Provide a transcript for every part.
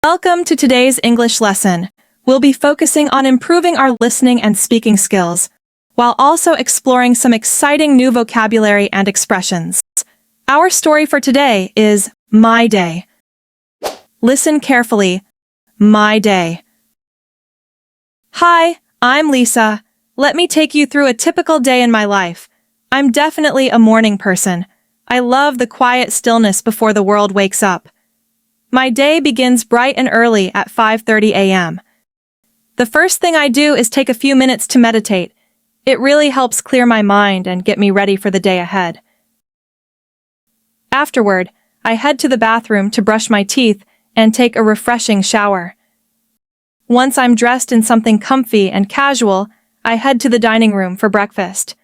Welcome to today's English lesson. We'll be focusing on improving our listening and speaking skills, while also exploring some exciting new vocabulary and expressions. Our story for today is My Day. Listen carefully. My day. Hi, I'm Lisa. Let me take you through a typical day in my life. I'm definitely a morning person. I love the quiet stillness before the world wakes up. My day begins bright and early at 5:30 a.m. The first thing I do is take a few minutes to meditate. It really helps clear my mind and get me ready for the day ahead. Afterward, I head to the bathroom to brush my teeth and take a refreshing shower. Once I'm dressed in something comfy and casual, I head to the dining room for breakfast.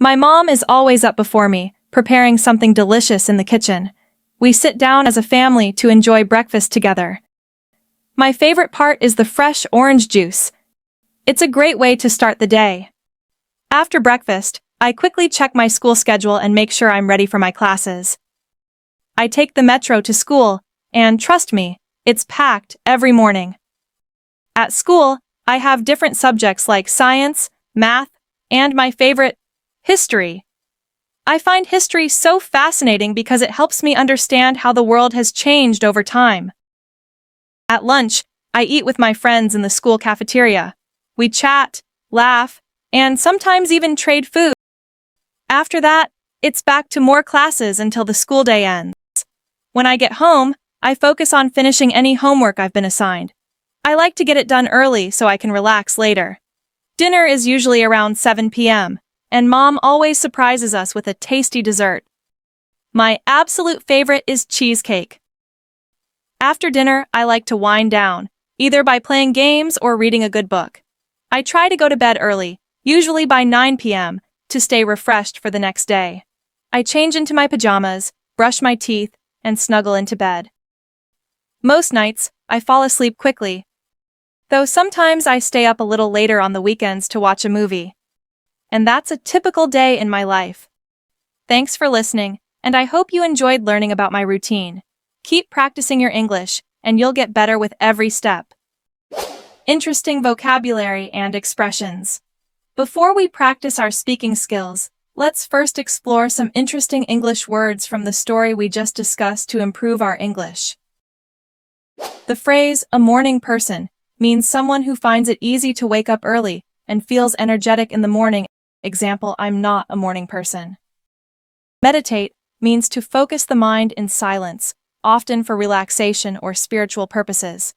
My mom is always up before me, preparing something delicious in the kitchen. We sit down as a family to enjoy breakfast together. My favorite part is the fresh orange juice. It's a great way to start the day. After breakfast, I quickly check my school schedule and make sure I'm ready for my classes. I take the metro to school, and trust me, it's packed every morning. At school, I have different subjects like science, math, and my favorite, history. I find history so fascinating because it helps me understand how the world has changed over time. At lunch, I eat with my friends in the school cafeteria. We chat, laugh, and sometimes even trade food. After that, it's back to more classes until the school day ends. When I get home, I focus on finishing any homework I've been assigned. I like to get it done early so I can relax later. Dinner is usually around 7 p.m., and Mom always surprises us with a tasty dessert. My absolute favorite is cheesecake. After dinner, I like to wind down, either by playing games or reading a good book. I try to go to bed early, usually by 9 p.m., to stay refreshed for the next day. I change into my pajamas, brush my teeth, and snuggle into bed. Most nights, I fall asleep quickly, though sometimes I stay up a little later on the weekends to watch a movie. And that's a typical day in my life. Thanks for listening, and I hope you enjoyed learning about my routine. Keep practicing your English, and you'll get better with every step. Interesting vocabulary and expressions. Before we practice our speaking skills, let's first explore some interesting English words from the story we just discussed to improve our English. The phrase, a morning person, means someone who finds it easy to wake up early and feels energetic in the morning. Example, I'm not a morning person. Meditate means to focus the mind in silence, often for relaxation or spiritual purposes.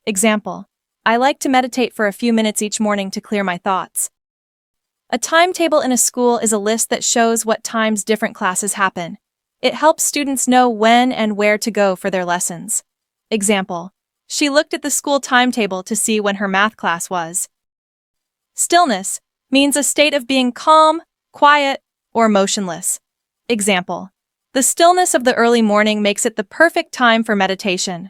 Example, I like to meditate for a few minutes each morning to clear my thoughts. A timetable in a school is a list that shows what times different classes happen. It helps students know when and where to go for their lessons. Example, she looked at the school timetable to see when her math class was. Stillness means a state of being calm, quiet, or motionless. Example, the stillness of the early morning makes it the perfect time for meditation.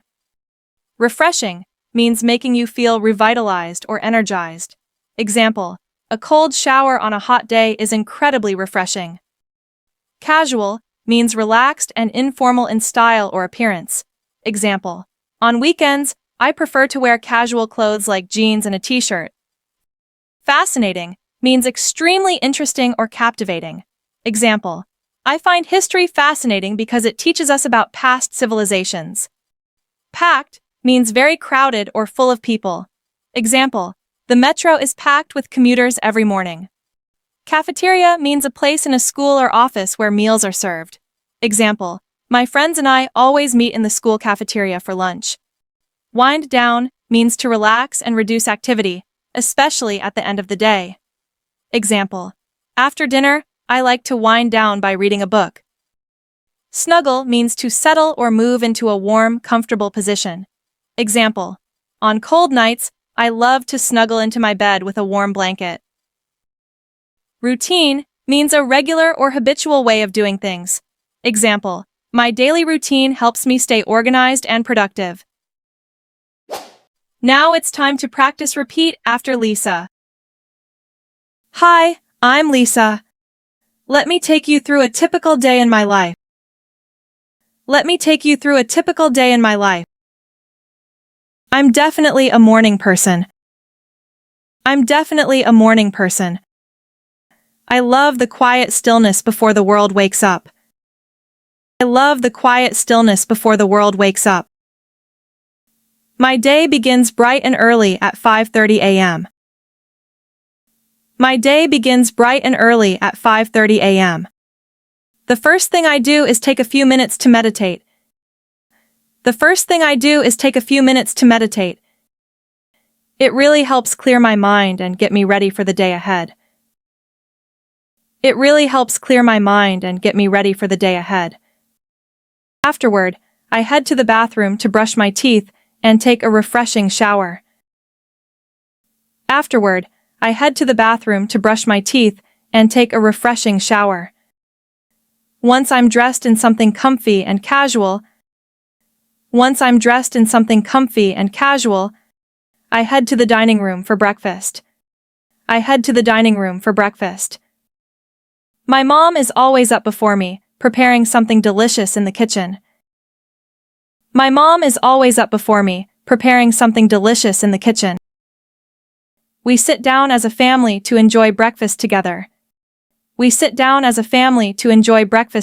Refreshing means making you feel revitalized or energized. Example, a cold shower on a hot day is incredibly refreshing. Casual means relaxed and informal in style or appearance. Example, on weekends, I prefer to wear casual clothes like jeans and a t-shirt. Fascinating means extremely interesting or captivating. Example, I find history fascinating because it teaches us about past civilizations. Packed means very crowded or full of people. Example, the metro is packed with commuters every morning. Cafeteria means a place in a school or office where meals are served. Example, my friends and I always meet in the school cafeteria for lunch. Wind down means to relax and reduce activity, especially at the end of the day. Example, after dinner, I like to wind down by reading a book. Snuggle means to settle or move into a warm, comfortable position. Example, on cold nights, I love to snuggle into my bed with a warm blanket. Routine means a regular or habitual way of doing things. Example, my daily routine helps me stay organized and productive. Now it's time to practice repeat after Lisa. Hi, I'm Lisa. Let me take you through a typical day in my life. Let me take you through a typical day in my life. I'm definitely a morning person. I'm definitely a morning person. I love the quiet stillness before the world wakes up. I love the quiet stillness before the world wakes up. My day begins bright and early at 5:30 a.m. My day begins bright and early at 5:30 a.m. The first thing I do is take a few minutes to meditate. The first thing I do is take a few minutes to meditate. It really helps clear my mind and get me ready for the day ahead. It really helps clear my mind and get me ready for the day ahead. Afterward, I head to the bathroom to brush my teeth and take a refreshing shower. Afterward, I head to the bathroom to brush my teeth and take a refreshing shower. Once I'm dressed in something comfy and casual, I head to the dining room for breakfast. My mom is always up before me, preparing something delicious in the kitchen. My mom is always up before me, preparing something delicious in the kitchen. We sit down as a family to enjoy breakfast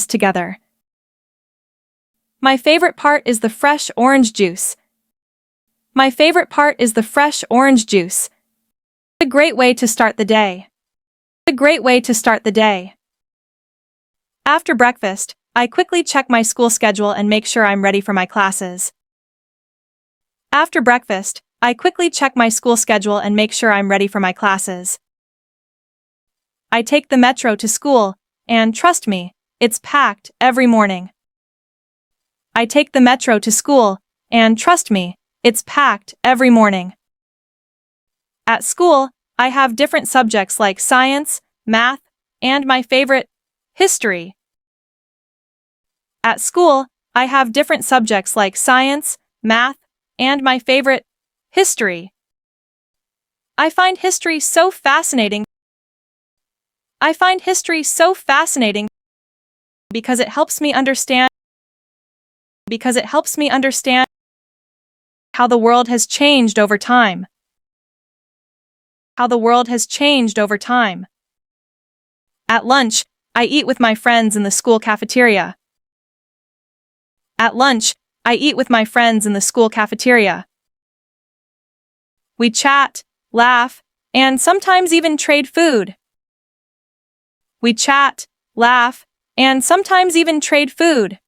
together. My favorite part is the fresh orange juice. A great way to start the day. After breakfast, I quickly check my school schedule and make sure I'm ready for my classes. I take the metro to school, and trust me, it's packed every morning. At school, I have different subjects like science, math, and my favorite, history. I find history so fascinating because it helps me understand how the world has changed over time. At lunch, I eat with my friends in the school cafeteria. We chat, laugh, and sometimes even trade food.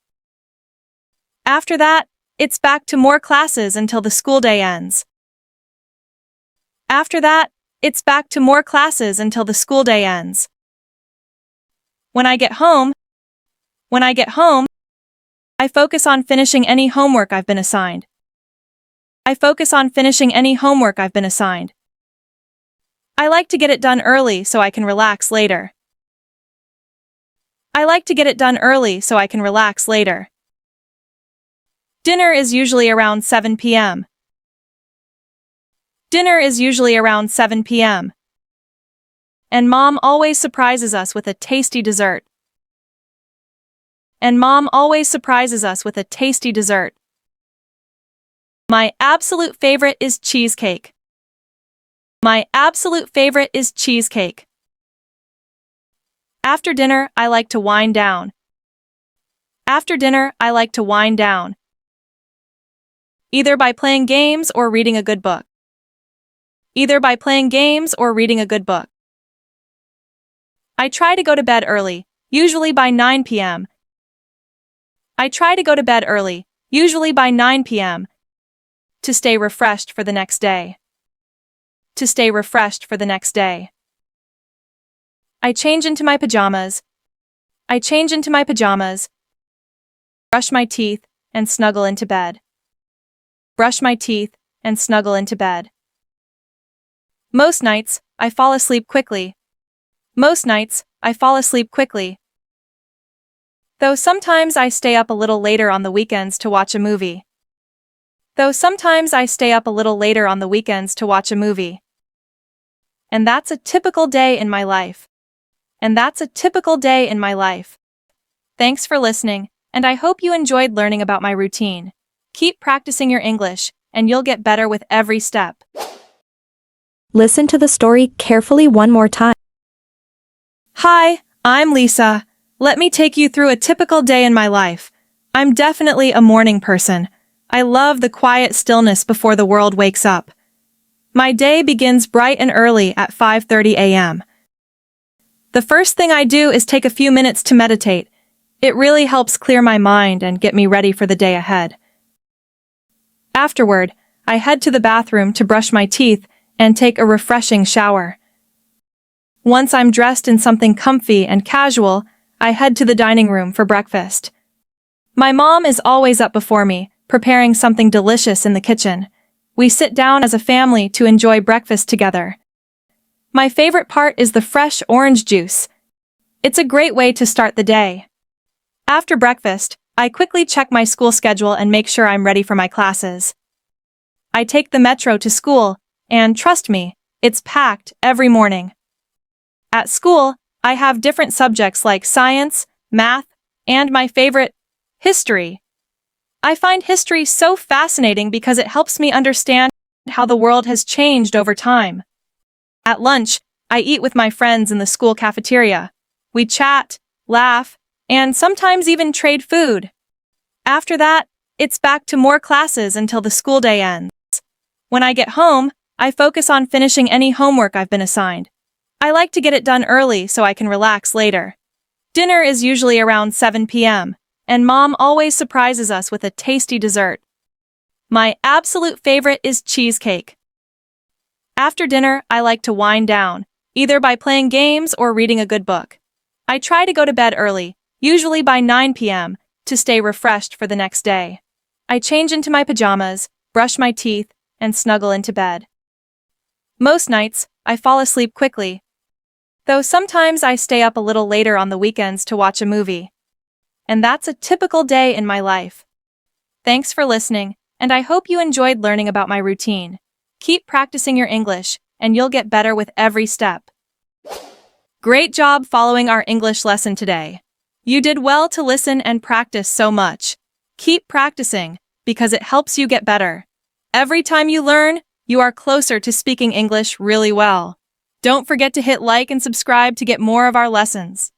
After that, it's back to more classes until the school day ends. When I get home, I focus on finishing any homework I've been assigned. I like to get it done early so I can relax later. Dinner is usually around 7 p.m. And Mom always surprises us with a tasty dessert. My absolute favorite is cheesecake. After dinner, I like to wind down. Either by playing games or reading a good book. I try to go to bed early, usually by 9 p.m. To stay refreshed for the next day. I change into my pajamas. Brush my teeth and snuggle into bed. Most nights, I fall asleep quickly. Though sometimes I stay up a little later on the weekends to watch a movie. And that's a typical day in my life. Thanks for listening, and I hope you enjoyed learning about my routine. Keep practicing your English, and you'll get better with every step. Listen to the story carefully one more time. Hi, I'm Lisa. Let me take you through a typical day in my life. I'm definitely a morning person. I love the quiet stillness before the world wakes up. My day begins bright and early at 5:30 a.m. The first thing I do is take a few minutes to meditate. It really helps clear my mind and get me ready for the day ahead. Afterward, I head to the bathroom to brush my teeth and take a refreshing shower. Once I'm dressed in something comfy and casual, I head to the dining room for breakfast. My mom is always up before me, preparing something delicious in the kitchen. We sit down as a family to enjoy breakfast together. My favorite part is the fresh orange juice. It's a great way to start the day. After breakfast, I quickly check my school schedule and make sure I'm ready for my classes. I take the metro to school, and trust me, it's packed every morning. At school, I have different subjects like science, math, and my favorite, history. I find history so fascinating because it helps me understand how the world has changed over time. At lunch, I eat with my friends in the school cafeteria. We chat, laugh, and sometimes even trade food. After that, it's back to more classes until the school day ends. When I get home, I focus on finishing any homework I've been assigned. I like to get it done early so I can relax later. Dinner is usually around 7 p.m., and Mom always surprises us with a tasty dessert. My absolute favorite is cheesecake. After dinner, I like to wind down, either by playing games or reading a good book. I try to go to bed early, usually by 9 p.m., to stay refreshed for the next day. I change into my pajamas, brush my teeth, and snuggle into bed. Most nights, I fall asleep quickly, though sometimes I stay up a little later on the weekends to watch a movie. And that's a typical day in my life. Thanks for listening, and I hope you enjoyed learning about my routine. Keep practicing your English, and you'll get better with every step. Great job following our English lesson today. You did well to listen and practice so much. Keep practicing, because it helps you get better. Every time you learn, you are closer to speaking English really well. Don't forget to hit like and subscribe to get more of our lessons.